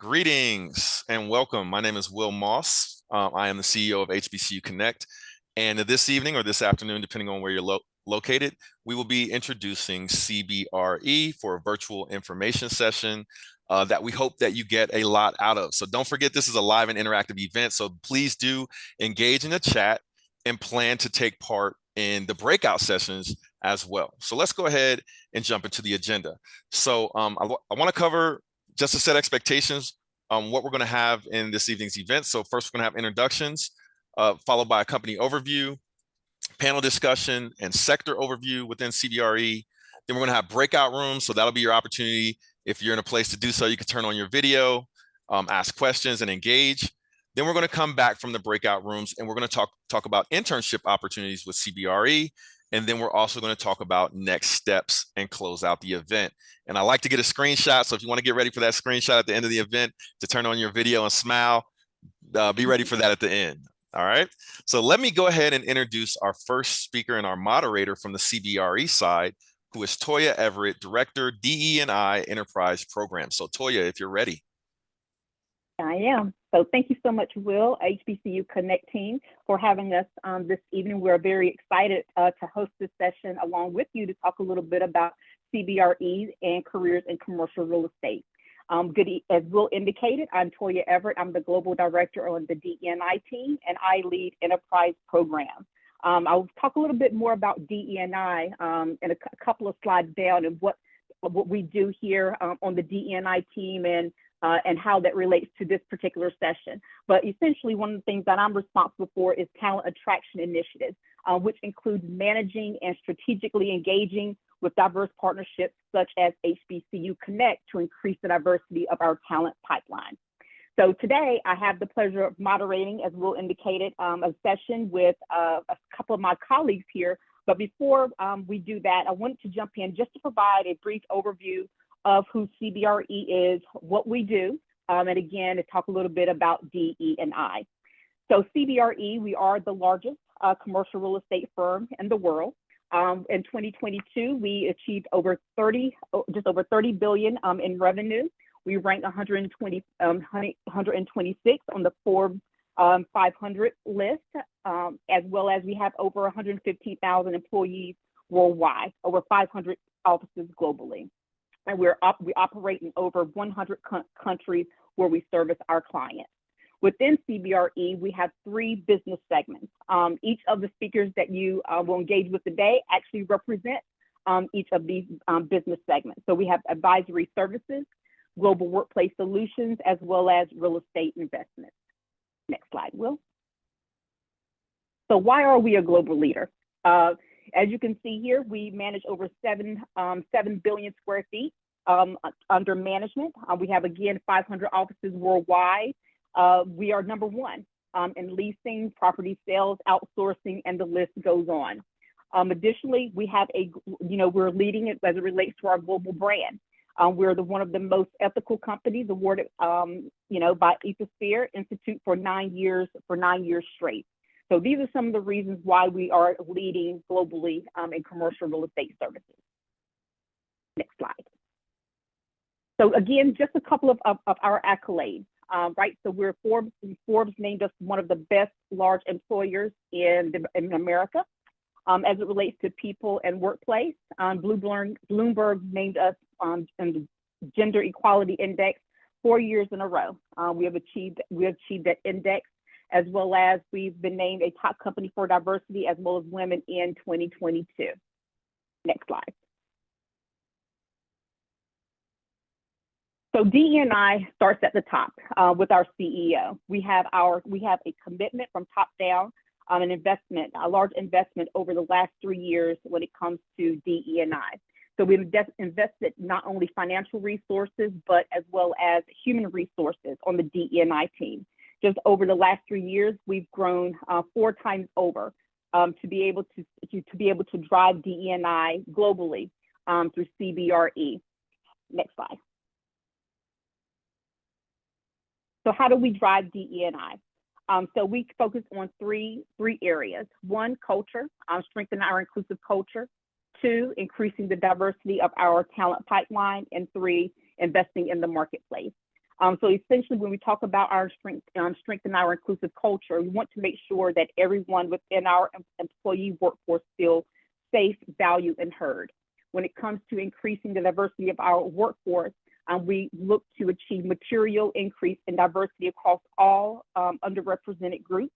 Greetings and welcome. My name is Will Moss. I am the CEO of HBCU Connect. And this evening or this afternoon, depending on where you're located, we will be introducing CBRE for a virtual information session that we hope that you get a lot out of. So don't forget, this is a live and interactive event. So please do engage in the chat and plan to take part in the breakout sessions as well. So let's go ahead and jump into the agenda. So I want to cover, just to set expectations, what we're going to have in this evening's event. So first, we're going to have introductions, followed by a company overview, panel discussion, and sector overview within CBRE. Then we're going to have breakout rooms. So that'll be your opportunity. If you're in a place to do so, you can turn on your video, ask questions, and engage. Then we're going to come back from the breakout rooms, and we're going to talk about internship opportunities with CBRE. And then we're also going to talk about next steps and close out the event. And I like to get a screenshot. So if you want to get ready for that screenshot at the end of the event to turn on your video and smile, be ready for that at the end. All right. So let me go ahead and introduce our first speaker and our moderator from the CBRE side, who is Toya Everett, Director, DE&I Enterprise Program. So Toya, if you're ready. I am. So thank you so much, Will, HBCU Connect team, for having us this evening. We're very excited to host this session along with you to talk a little bit about CBRE and careers in commercial real estate. As Will indicated, I'm Toya Everett. I'm the Global Director on the DE&I team, and I lead Enterprise Program. I'll talk a little bit more about DE&I in a couple of slides down and what we do here on the DE&I team and how that relates to this particular session. But essentially, one of the things that I'm responsible for is talent attraction initiatives, which includes managing and strategically engaging with diverse partnerships such as HBCU Connect to increase the diversity of our talent pipeline. So today, I have the pleasure of moderating, as Will indicated, a session with a couple of my colleagues here. But before we do that, I wanted to jump in just to provide a brief overview of who CBRE is, what we do, and again, to talk a little bit about DE&I. So CBRE, we are the largest commercial real estate firm in the world. In 2022, we achieved just over 30 billion in revenue. We ranked 126 on the Forbes 500 list, as well as we have over 115,000 employees worldwide, over 500 offices globally. And we operate in over 100 countries where we service our clients. Within CBRE, we have 3 business segments. Each of the speakers that you will engage with today actually represent each of these business segments. So we have advisory services, global workplace solutions, as well as real estate investments. Next slide, Will. So why are we a global leader? As you can see here, we manage over 7 billion square feet under management. We have, again, 500 offices worldwide. We are number 1 in leasing, property sales, outsourcing, and the list goes on. Additionally, we have we're leading it as it relates to our global brand. We're one of the most ethical companies awarded, by Ethisphere Institute for 9 years straight. So these are some of the reasons why we are leading globally in commercial real estate services. Next slide. So again, just a couple of our accolades, right? So Forbes named us one of the best large employers in America as it relates to people and workplace. Bloomberg named us in the Gender Equality Index 4 years in a row. We have achieved that index, as well as we've been named a top company for diversity as well as women in 2022. Next slide. So DE&I starts at the top with our CEO. We have a commitment from top down on a large investment over the last 3 years when it comes to DE&I. So we've invested not only financial resources, but as well as human resources on the DE&I team. Just over the last 3 years, we've grown 4 times over to be able to drive DE&I globally through CBRE. Next slide. So how do we drive DE&I? So we focus on three areas. 1, culture, strengthen our inclusive culture. 2, increasing the diversity of our talent pipeline. And 3, investing in the marketplace. So essentially, when we talk about our strength and our inclusive culture, we want to make sure that everyone within our employee workforce feels safe, valued, and heard. When it comes to increasing the diversity of our workforce, we look to achieve material increase in diversity across all underrepresented groups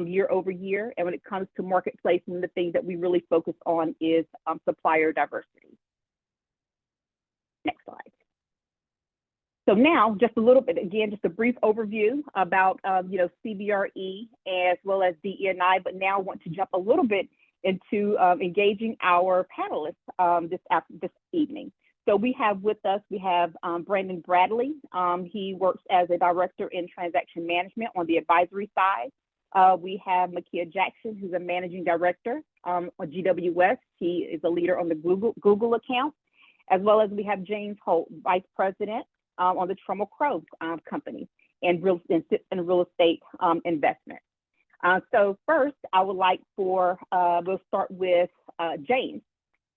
year over year. And when it comes to marketplace, one of the things that we really focus on is supplier diversity. Next slide. So now, just a little bit, again, just a brief overview about, CBRE as well as DE&I, but now I want to jump a little bit into engaging our panelists this evening. So we have with us, Brandon Bradley. He works as a director in transaction management on the advisory side. We have Makia Jackson, who's a managing director on GWS. He is a leader on the Google account, as well as we have James Holt, vice president on the Trammell Crow company and real estate investment. So first, I would like we'll start with James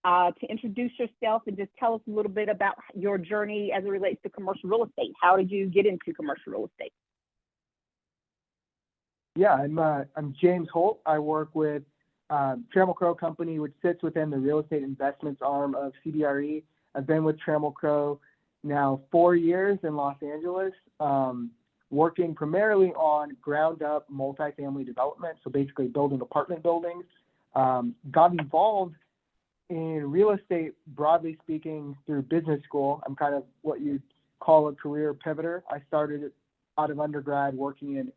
to introduce yourself and just tell us a little bit about your journey as it relates to commercial real estate. How did you get into commercial real estate? Yeah, I'm James Holt. I work with Trammell Crow Company, which sits within the real estate investments arm of CBRE. I've been with Trammell Crow now 4 years in Los Angeles, working primarily on ground-up multifamily development, so basically building apartment buildings. Got involved in real estate, broadly speaking, through business school. I'm kind of what you call a career pivoter. I started out of undergrad working in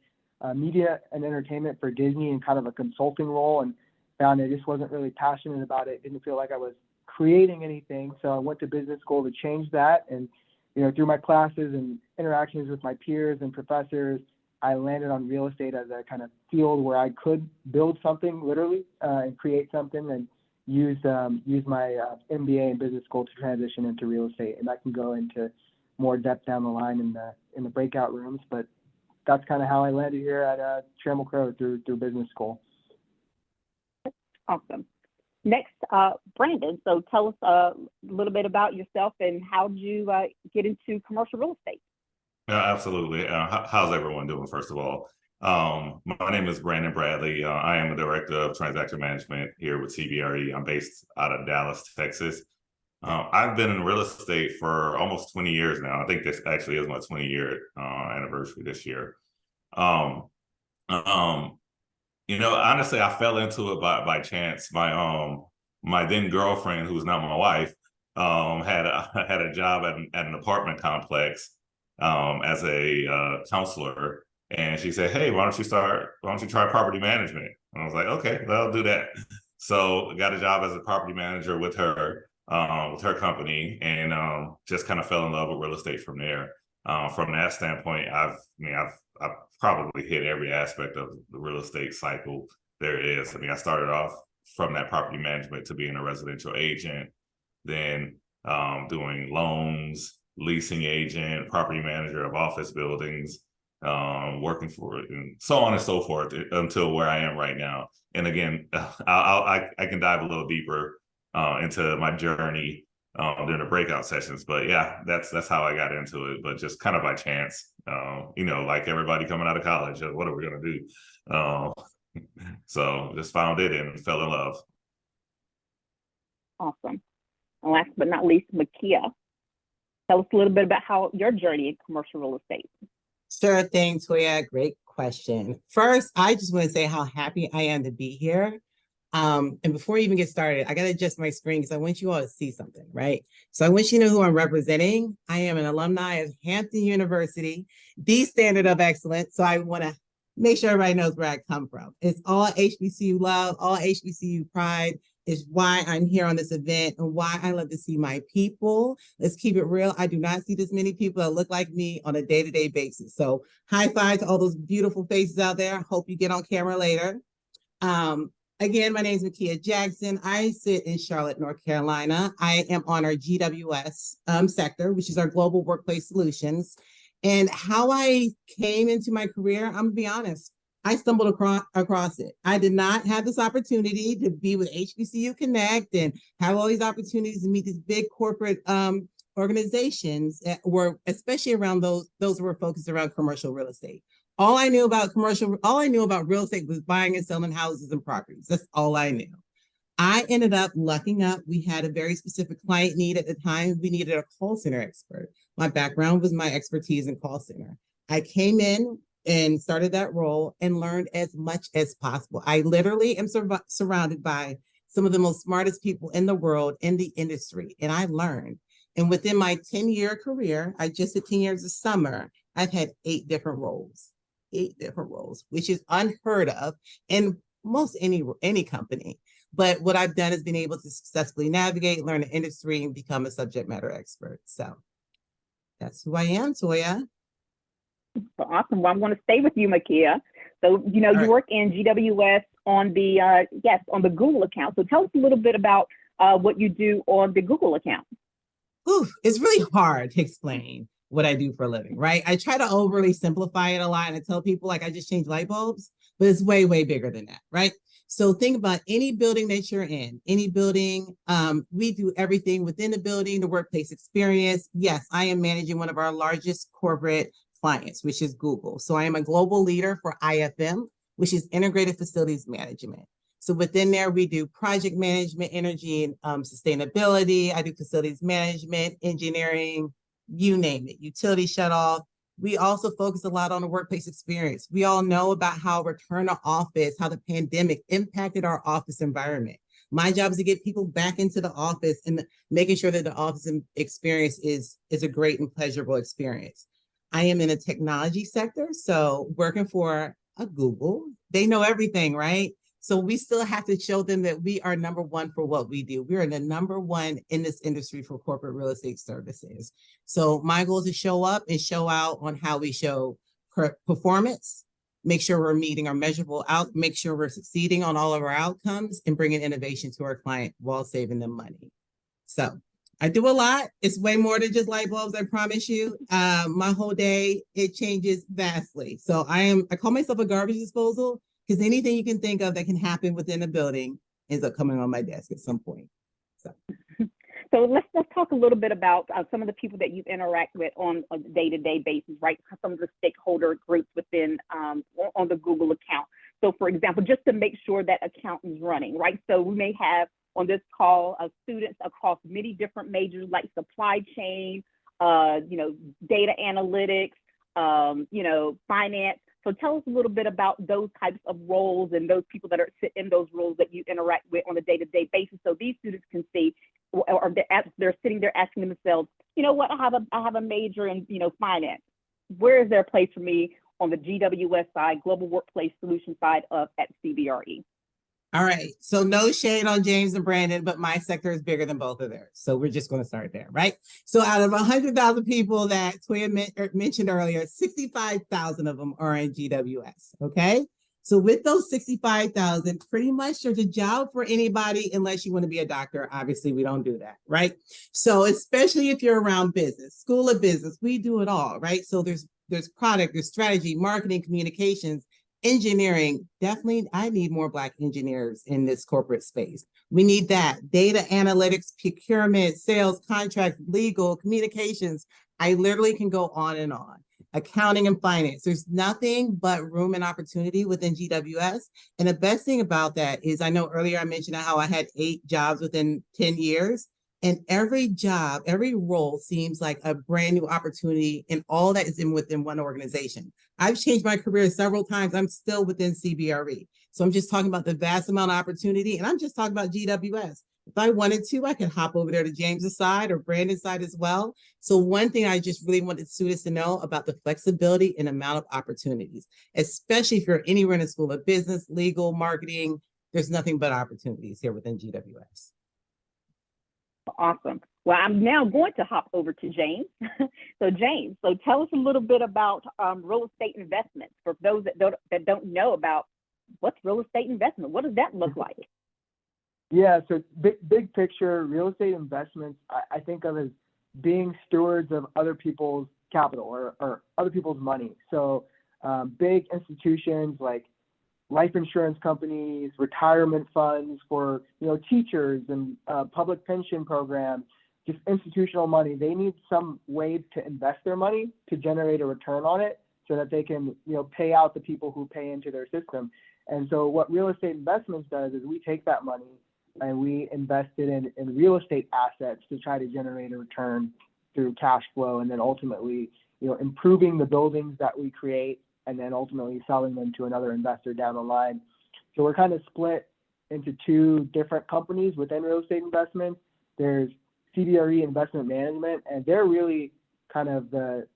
media and entertainment for Disney in kind of a consulting role, and found I just wasn't really passionate about it. Didn't feel like I was creating anything. So I went to business school to change that. And, through my classes and interactions with my peers and professors, I landed on real estate as a kind of field where I could build something literally and create something, and use my MBA in business school to transition into real estate. And I can go into more depth down the line in the breakout rooms, but that's kind of how I landed here at Trammell Crow through business school. Awesome. Next, Brandon. So tell us a little bit about yourself and how did you get into commercial real estate? Yeah, absolutely. How's everyone doing, first of all? My name is Brandon Bradley. I am a director of transaction management here with CBRE. I'm based out of Dallas, Texas. I've been in real estate for almost 20 years now. I think this actually is my 20-year anniversary this year. Honestly, I fell into it by chance. My then girlfriend, who's now my wife, had a job at an apartment complex as a counselor, and she said, "Hey, why don't you try property management?" And I was like, "Okay, well, I'll do that." So I got a job as a property manager with her company, and just kind of fell in love with real estate from there. From that standpoint, I've probably hit every aspect of the real estate cycle there is. I started off from that property management to being a residential agent, then doing loans, leasing agent, property manager of office buildings, working for it, and so on and so forth until where I am right now. And again, I can dive a little deeper into my journey during the breakout sessions, but yeah, that's how I got into it, but just kind of by chance, like everybody coming out of college, what are we gonna do? So just found it and fell in love. Awesome. And last but not least, Makia, tell us a little bit about how your journey in commercial real estate. Sure thing, Toya. Great question. First, I just want to say how happy I am to be here. And before we even get started, I got to adjust my screen because I want you all to see something, right? So I want you to know who I'm representing. I am an alumni of Hampton University, the standard of excellence. So I want to make sure everybody knows where I come from. It's all HBCU love, all HBCU pride is why I'm here on this event and why I love to see my people. Let's keep it real. I do not see this many people that look like me on a day-to-day basis. So high five to all those beautiful faces out there. Hope you get on camera later. Again, my name is Makia Jackson. I sit in Charlotte, North Carolina. I am on our GWS sector, which is our Global Workplace Solutions. And how I came into my career, I'm gonna be honest, I stumbled across it. I did not have this opportunity to be with HBCU Connect and have all these opportunities to meet these big corporate organizations that were, especially around those were focused around commercial real estate. All I knew about real estate was buying and selling houses and properties. That's all I knew. I ended up lucking up. We had a very specific client need at the time. We needed a call center expert. My background was my expertise in call center. I came in and started that role and learned as much as possible. I literally am surrounded by some of the most smartest people in the world in the industry, and I learned. And within my 10-year career, I just hit 10 years this summer, I've had 8 different roles, which is unheard of in most any company. But what I've done is been able to successfully navigate, learn the industry, and become a subject matter expert. So that's who I am, Toya. Well, awesome. Well, I'm going to stay with you, Makia. So, you know, you work in GWS on the, on the Google account. So tell us a little bit about what you do on the Google account. Ooh, it's really hard to explain what I do for a living, right? I try to overly simplify it a lot and I tell people like I just change light bulbs, but it's way, way bigger than that, right? So think about any building that you're in, any building. We do everything within the building, the workplace experience. Yes, I am managing one of our largest corporate clients, which is Google. So I am a global leader for IFM, which is Integrated Facilities Management. So within there, we do project management, energy and sustainability. I do facilities management, engineering, you name it, utility shutoff. We also focus a lot on the workplace experience. We all know about how return to office, how the pandemic impacted our office environment. My job is to get people back into the office and making sure that the office experience is a great and pleasurable experience. I am in a technology sector, so working for a Google, they know everything, right? So we still have to show them that we are number one for what we do. We are the number one in this industry for corporate real estate services. So my goal is to show up and show out on how we show performance, make sure we're meeting our measurable out, make sure we're succeeding on all of our outcomes and bringing innovation to our client while saving them money. So I do a lot. It's way more than just light bulbs, I promise you. My whole day, it changes vastly. So I call myself a garbage disposal, because anything you can think of that can happen within a building ends up coming on my desk at some point. So let's talk a little bit about some of the people that you interact with on a day-to-day basis, right? Some of the stakeholder groups within on the Google account. So for example, just to make sure that account is running, right? So we may have on this call students across many different majors like supply chain, data analytics, finance. So tell us a little bit about those types of roles and those people that are in those roles that you interact with on a day-to-day basis, so these students can see, or they're sitting there asking themselves, you know what, I have a major in finance. Where is there a place for me on the GWS side, Global Workplace Solution side at CBRE? All right. So no shade on James and Brandon, but my sector is bigger than both of theirs. So we're just going to start there, right? So out of 100,000 people that Toya mentioned earlier, 65,000 of them are in GWS, okay? So with those 65,000, pretty much there's a job for anybody unless you want to be a doctor. Obviously, we don't do that, right? So especially if you're around business, school of business, we do it all, right? So there's product, there's strategy, marketing, communications, engineering. Definitely, I need more Black engineers in this corporate space. We need that. Data analytics, procurement, sales, contract, legal, communications. I literally can go on and on. Accounting and finance. There's nothing but room and opportunity within GWS. And the best thing about that is, I know earlier I mentioned how I had 8 jobs within 10 years. And every job, every role seems like a brand new opportunity, and all that is within one organization. I've changed my career several times. I'm still within CBRE. So I'm just talking about the vast amount of opportunity, and I'm just talking about GWS. If I wanted to, I could hop over there to James's side or Brandon's side as well. So one thing I just really wanted students to know about the flexibility and amount of opportunities, especially if you're anywhere in the School of Business, legal, marketing, there's nothing but opportunities here within GWS. Awesome. Well, I'm now going to hop over to James. So James, so tell us a little bit about real estate investments for those that don't know about what's real estate investment. What does that look like? Yeah, so big picture, real estate investments, I think of as being stewards of other people's capital or other people's money. So big institutions like life insurance companies, retirement funds for teachers, and public pension programs, just institutional money. They need some way to invest their money to generate a return on it so that they can, pay out the people who pay into their system. And so what real estate investments does is we take that money and we invest it in real estate assets to try to generate a return through cash flow, and then ultimately, improving the buildings that we create, and then ultimately selling them to another investor down the line. So we're kind of split into two different companies within real estate investments. There's CBRE Investment Management, and they're really kind of the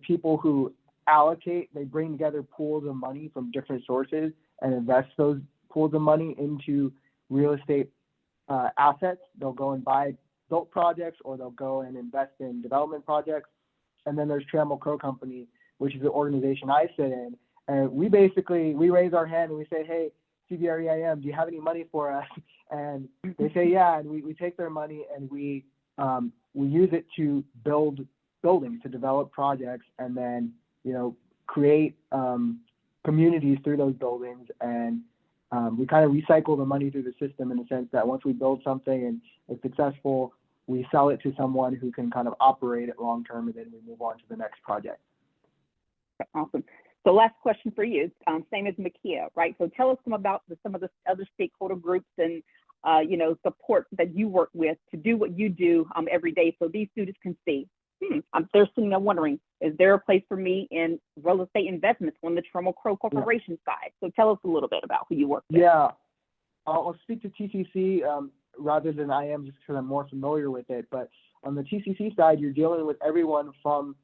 people who allocate. They bring together pools of money from different sources and invest those pools of money into real estate assets. They'll go and buy built projects, or they'll go and invest in development projects. And then there's Trammell Crow Company, which is the organization I sit in. And we raise our hand and we say, hey, CBRE IM, do you have any money for us? And they say, yeah. And we take their money and we use it to build buildings, to develop projects, and then, create communities through those buildings. And we kind of recycle the money through the system in the sense that once we build something and it's successful, we sell it to someone who can kind of operate it long term, and then we move on to the next project. Awesome. So last question for you, same as Makia, right? So tell us some about some of the other stakeholder groups and support that you work with to do what you do every day, so these students can see. They're sitting there wondering, is there a place for me in real estate investments on the Trammell Crow Corporation side? So tell us a little bit about who you work with. Yeah, I'll speak to TCC rather than I am, just because I'm more familiar with it. But on the TCC side, you're dealing with everyone from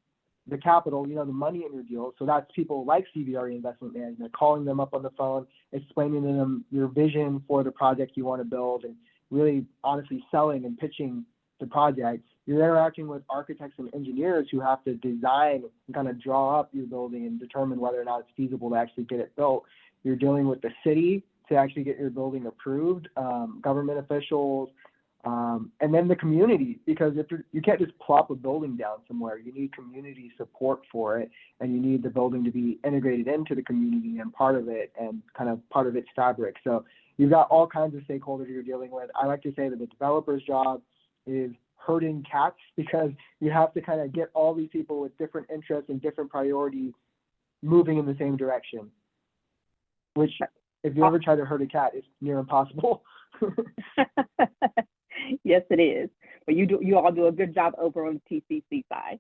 the capital, the money in your deal. So that's people like CBRE Investment Management, calling them up on the phone, explaining to them your vision for the project you want to build, and really honestly selling and pitching the project. You're interacting with architects and engineers who have to design and kind of draw up your building and determine whether or not it's feasible to actually get it built. You're dealing with the city to actually get your building approved, government officials, and then the community, because you can't just plop a building down somewhere. You need community support for it, and you need the building to be integrated into the community and part of it, and kind of part of its fabric. So you've got all kinds of stakeholders you're dealing with. I like to say that the developer's job is herding cats, because you have to kind of get all these people with different interests and different priorities moving in the same direction, which, if you ever try to herd a cat, it's near impossible. Yes, it is. But you all do a good job over on the TCC side.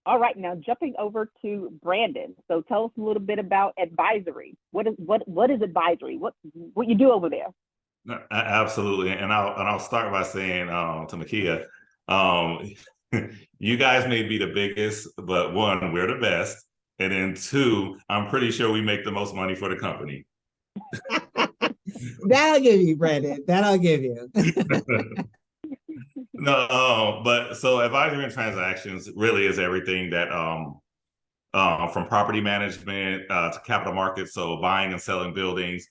All right, now jumping over to Brandon. So tell us a little bit about advisory. What is advisory? What you do over there? No, absolutely, and I'll start by saying to Makia, you guys may be the biggest, but one, we're the best, and then two, I'm pretty sure we make the most money for the company. That'll give you, Brandon. That'll give you. No, but so advisory and transactions really is everything that from property management to capital markets, so buying and selling buildings.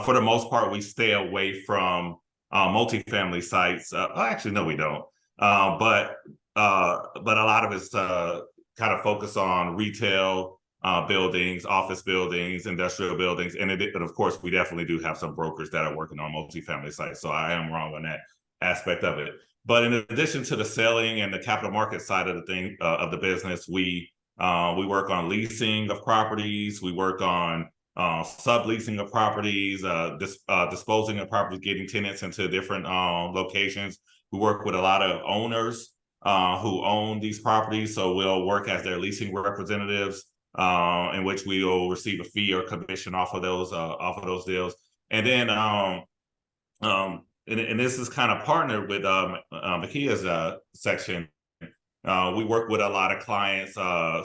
For the most part, we stay away from multifamily sites. Actually, no, we don't. But a lot of it's kind of focus on retail buildings, office buildings, industrial buildings, and of course, we definitely do have some brokers that are working on multifamily sites. So I am wrong on that aspect of it. But in addition to the selling and the capital market side of the thing of the business, we work on leasing of properties. We work on subleasing of properties, disposing of properties, getting tenants into different locations. We work with a lot of owners who own these properties, so we'll work as their leasing representatives, in which we will receive a fee or commission off of those deals. And then and this is kind of partnered with Makia's section. We work with a lot of clients,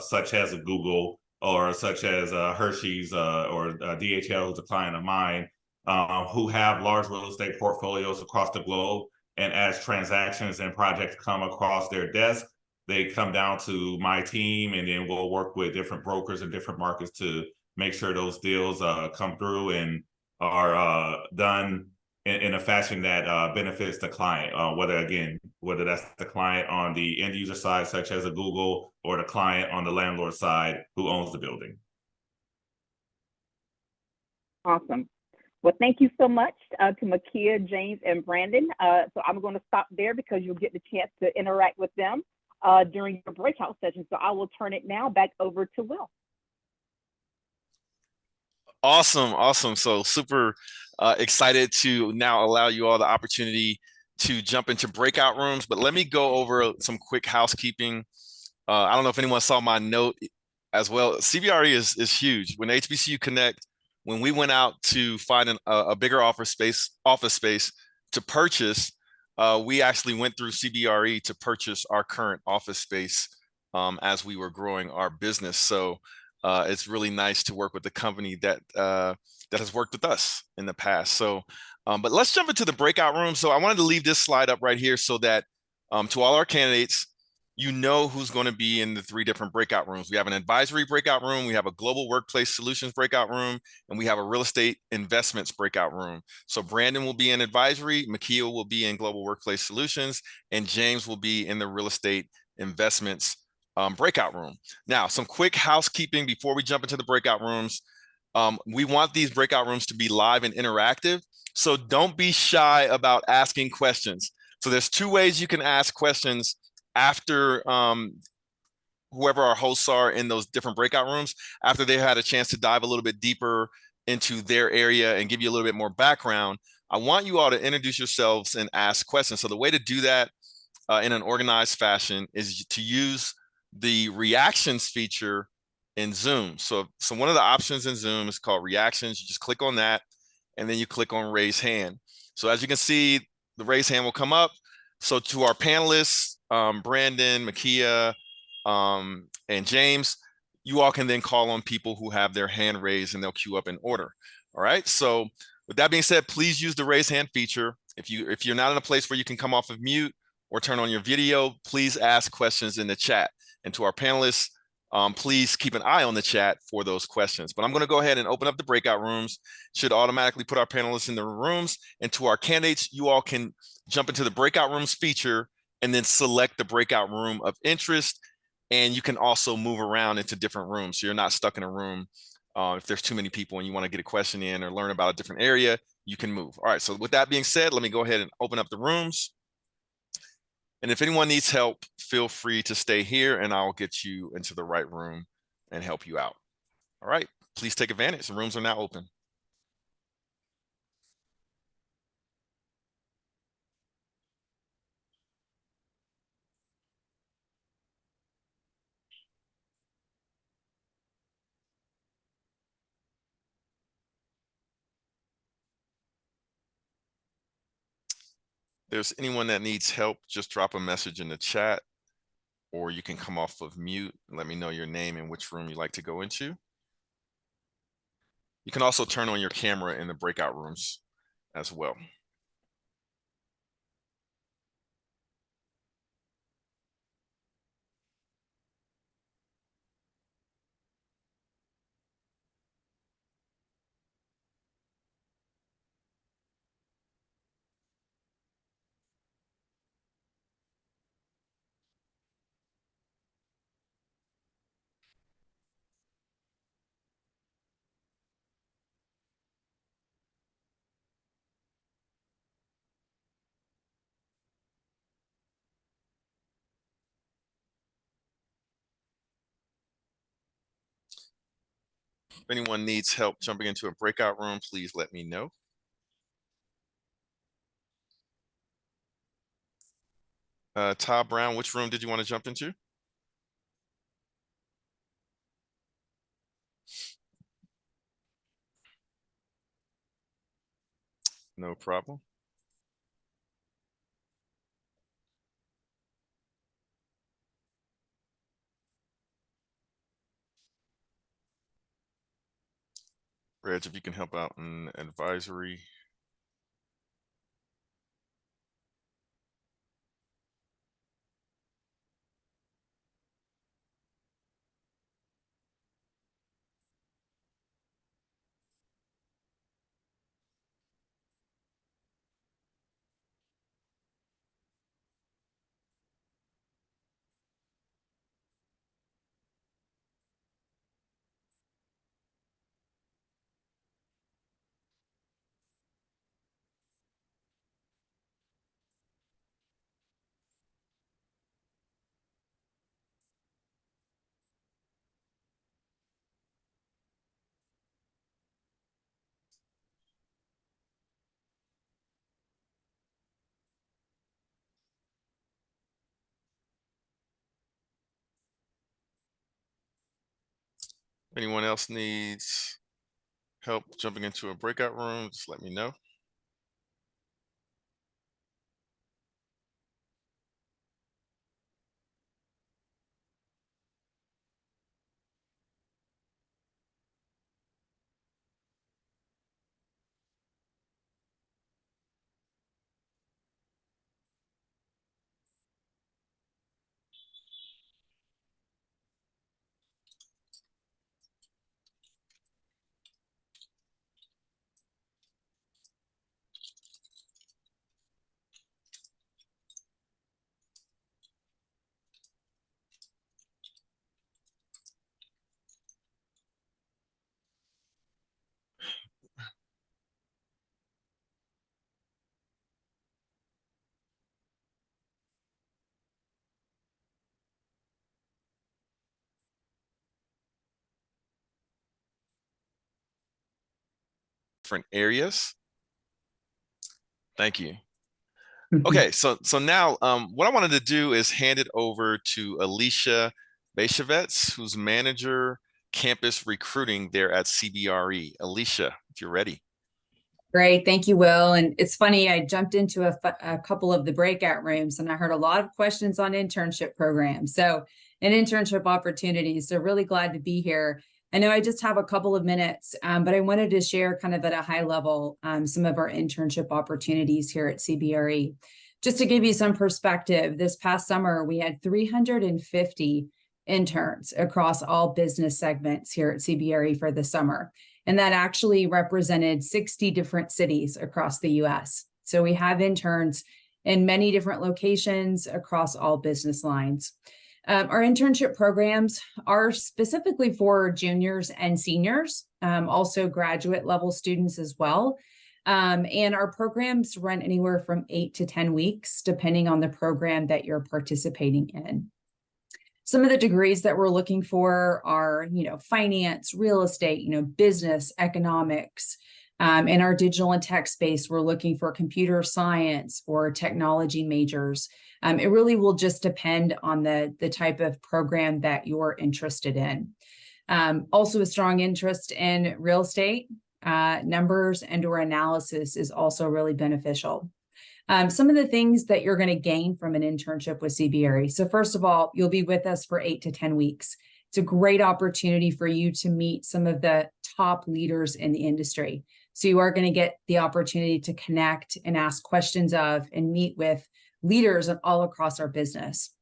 such as Google, or such as Hershey's, or DHL, who's a client of mine, who have large real estate portfolios across the globe. And as transactions and projects come across their desk, they come down to my team, and then we'll work with different brokers in different markets to make sure those deals come through and are done in a fashion that benefits the client, whether that's the client on the end user side, such as a Google, or the client on the landlord side who owns the building. Awesome. Well, thank you so much to Makia, James, and Brandon. So I'm going to stop there because you'll get the chance to interact with them during your breakout session. So I will turn it now back over to Will. Awesome. So super excited to now allow you all the opportunity to jump into breakout rooms. But let me go over some quick housekeeping. I don't know if anyone saw my note as well. CBRE is huge. When HBCU Connect, when we went out to find a bigger office space to purchase, we actually went through CBRE to purchase our current office space as we were growing our business. So it's really nice to work with a company that has worked with us in the past. So, but let's jump into the breakout room. So I wanted to leave this slide up right here so that to all our candidates, you know who's going to be in the 3 different breakout rooms. We have an advisory breakout room, we have a global workplace solutions breakout room, and we have a real estate investments breakout room. So Brandon will be in advisory, Makia will be in global workplace solutions, and James will be in the real estate investments breakout room. Now, some quick housekeeping before we jump into the breakout rooms. We want these breakout rooms to be live and interactive, so don't be shy about asking questions. So there's 2 ways you can ask questions after whoever our hosts are in those different breakout rooms, after they had a chance to dive a little bit deeper into their area and give you a little bit more background. I want you all to introduce yourselves and ask questions. So the way to do that in an organized fashion is to use the reactions feature in Zoom. So one of the options in Zoom is called reactions. You just click on that, and then you click on raise hand. So as you can see, the raise hand will come up. So to our panelists, Brandon, Makia, and James, you all can then call on people who have their hand raised and they'll queue up in order. All right. So with that being said, please use the raise hand feature. If you're not in a place where you can come off of mute or turn on your video, please ask questions in the chat. And to our panelists, please keep an eye on the chat for those questions. But I'm going to go ahead and open up the breakout rooms. Should automatically put our panelists in the rooms. And to our candidates, you all can jump into the breakout rooms feature and then select the breakout room of interest. And you can also move around into different rooms. So you're not stuck in a room. If there's too many people and you want to get a question in or learn about a different area, you can move. All right, so with that being said, let me go ahead and open up the rooms. And if anyone needs help, feel free to stay here and I'll get you into the right room and help you out. All right, please take advantage. The rooms are now open. If there's anyone that needs help, just drop a message in the chat, or you can come off of mute and let me know your name and which room you'd like to go into. You can also turn on your camera in the breakout rooms as well. If anyone needs help jumping into a breakout room, please let me know. Todd Brown, which room did you want to jump into? No problem. Reg, if you can help out in advisory. Anyone else needs help jumping into a breakout room, just let me know. Different areas. Thank you. Okay, so now what I wanted to do is hand it over to Alicia Beishavets, who's manager campus recruiting there at CBRE. Alicia, if you're ready. Great, thank you, Will. And it's funny, I jumped into a couple of the breakout rooms and I heard a lot of questions on internship programs. So, and internship opportunities. So really glad to be here. I know I just have a couple of minutes, but I wanted to share kind of at a high level some of our internship opportunities here at CBRE. Just to give you some perspective, this past summer, we had 350 interns across all business segments here at CBRE for the summer. And that actually represented 60 different cities across the US. So we have interns in many different locations across all business lines. Our internship programs are specifically for juniors and seniors, also graduate level students as well. And our programs run anywhere from 8 to 10 weeks, depending on the program that you're participating in. Some of the degrees that we're looking for are, finance, real estate, business, economics. In our digital and tech space, we're looking for computer science or technology majors. It really will just depend on the type of program that you're interested in. Also, a strong interest in real estate, numbers and/or analysis is also really beneficial. Some of the things that you're going to gain from an internship with CBRE. So first of all, you'll be with us for 8 to 10 weeks. It's a great opportunity for you to meet some of the top leaders in the industry. So you are going to get the opportunity to connect and ask questions of and meet with leaders all across our business.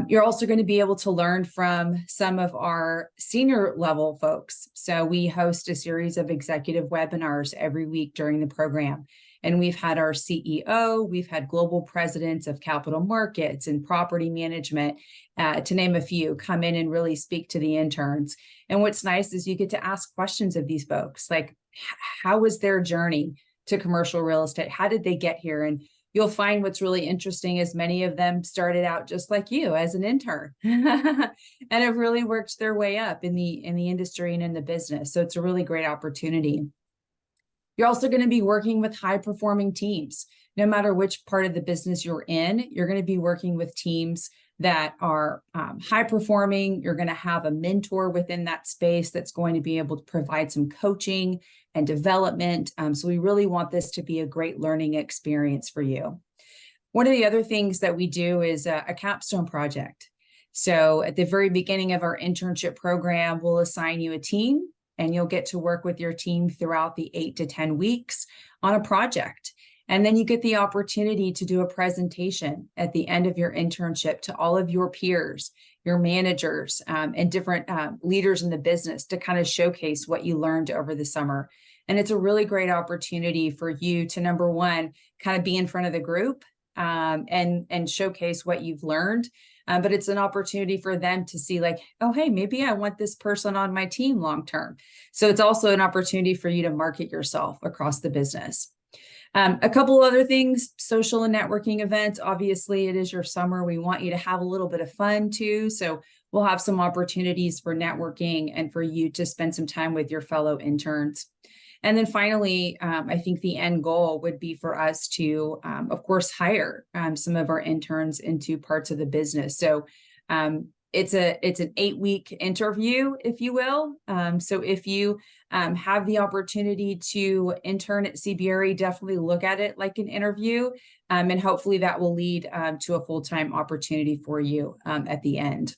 You're also going to be able to learn from some of our senior level folks. So we host a series of executive webinars every week during the program. And we've had our CEO, we've had global presidents of capital markets and property management, to name a few, come in and really speak to the interns. And what's nice is you get to ask questions of these folks, like how was their journey to commercial real estate? How did they get here? And you'll find what's really interesting is many of them started out just like you as an intern and have really worked their way up in the industry and in the business. So it's a really great opportunity. You're also going to be working with high-performing teams. No matter which part of the business you're in, you're going to be working with teams that are high-performing. You're going to have a mentor within that space that's going to be able to provide some coaching and development. So we really want this to be a great learning experience for you. One of the other things that we do is a capstone project. So at the very beginning of our internship program, we'll assign you a team, and you'll get to work with your team throughout the 8 to 10 weeks on a project. And then you get the opportunity to do a presentation at the end of your internship to all of your peers, your managers, and different leaders in the business to kind of showcase what you learned over the summer. And it's a really great opportunity for you to, number one, kind of be in front of the group and showcase what you've learned. But it's an opportunity for them to see like, oh, hey, maybe I want this person on my team long term. So it's also an opportunity for you to market yourself across the business. A couple other things, social and networking events. Obviously, it is your summer. We want you to have a little bit of fun too. So we'll have some opportunities for networking and for you to spend some time with your fellow interns. And then finally, I think the end goal would be for us to, of course, hire some of our interns into parts of the business. So It's an 8-week interview, if you will. So if you have the opportunity to intern at CBRE, definitely look at it like an interview, and hopefully that will lead to a full-time opportunity for you at the end.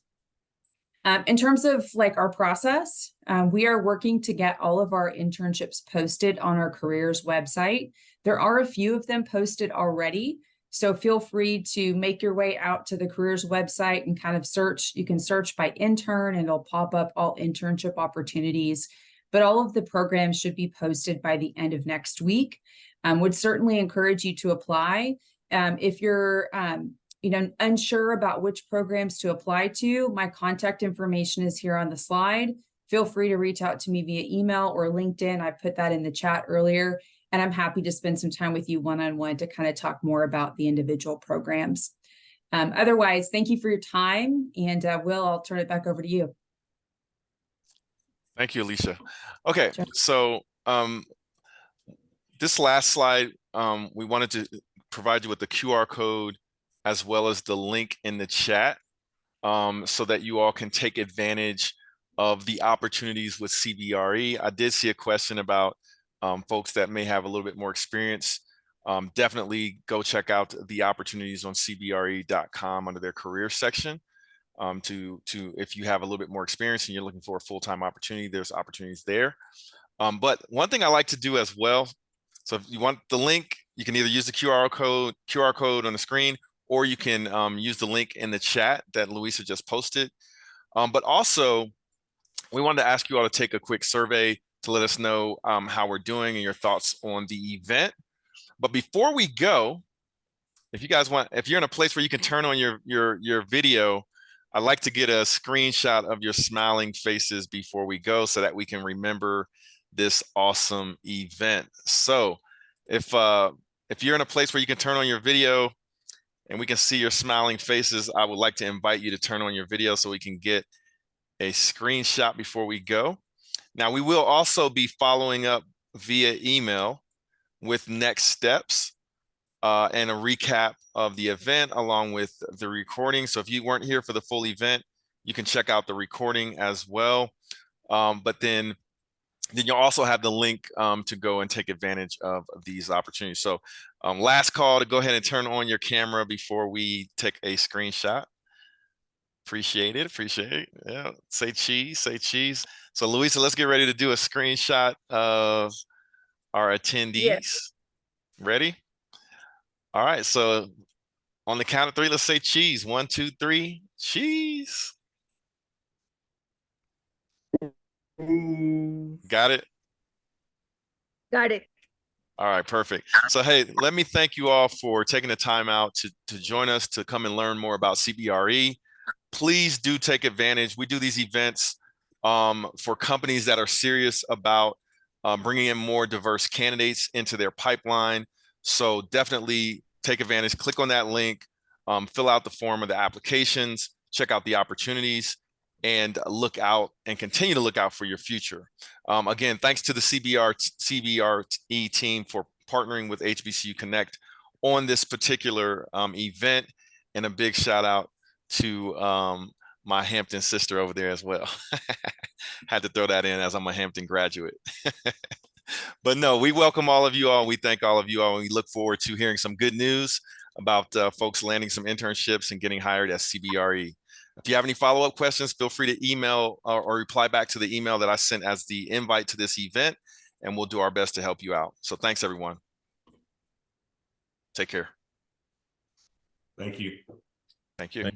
In terms of like our process, we are working to get all of our internships posted on our careers website. There are a few of them posted already, so feel free to make your way out to the careers website and kind of search. You can search by intern and it'll pop up all internship opportunities, but all of the programs should be posted by the end of next week. Would certainly encourage you to apply. If you're unsure about which programs to apply to, my contact information is here on the slide. Feel free to reach out to me via email or LinkedIn. I put that in the chat earlier, and I'm happy to spend some time with you one-on-one to kind of talk more about the individual programs. Otherwise, thank you for your time, and Will, I'll turn it back over to you. Thank you, Alicia. Okay, Sure. so this last slide, we wanted to provide you with the QR code as well as the link in the chat, so that you all can take advantage of the opportunities with CBRE. I did see a question about folks that may have a little bit more experience. Definitely go check out the opportunities on cbre.com under their career section. If you have a little bit more experience and you're looking for a full-time opportunity, there's opportunities there. But one thing I like to do as well, so if you want the link, you can either use the QR code on the screen, or you can use the link in the chat that Louisa just posted. But also, we wanted to ask you all to take a quick survey to let us know how we're doing and your thoughts on the event. But before we go, if you're in a place where you can turn on your video, I'd like to get a screenshot of your smiling faces before we go so that we can remember this awesome event. So if you're in a place where you can turn on your video and we can see your smiling faces, I would like to invite you to turn on your video so we can get a screenshot before we go. Now, we will also be following up via email with next steps and a recap of the event along with the recording. So if you weren't here for the full event, you can check out the recording as well. But then you'll also have the link to go and take advantage of these opportunities. So last call to go ahead and turn on your camera before we take a screenshot. Appreciate it, appreciate it. Yeah, say cheese, say cheese. So Louisa, let's get ready to do a screenshot of our attendees. Yes. Ready? All right, so on the count of 3, let's say cheese. 1, 2, 3, cheese. Got it? Got it. All right, perfect. So, hey, let me thank you all for taking the time out to join us to come and learn more about CBRE. Please do take advantage. We do these events for companies that are serious about bringing in more diverse candidates into their pipeline. So definitely take advantage. Click on that link, fill out the form of the applications, check out the opportunities, and look out and continue to look out for your future. Again, thanks to the CBRE team for partnering with HBCU Connect on this particular event, and a big shout out to my Hampton sister over there as well. Had to throw that in as I'm a Hampton graduate. But no, we welcome all of you all. We thank all of you all. And we look forward to hearing some good news about folks landing some internships and getting hired at CBRE. If you have any follow-up questions, feel free to email or reply back to the email that I sent as the invite to this event, and we'll do our best to help you out. So thanks, everyone. Take care. Thank you. Thank you.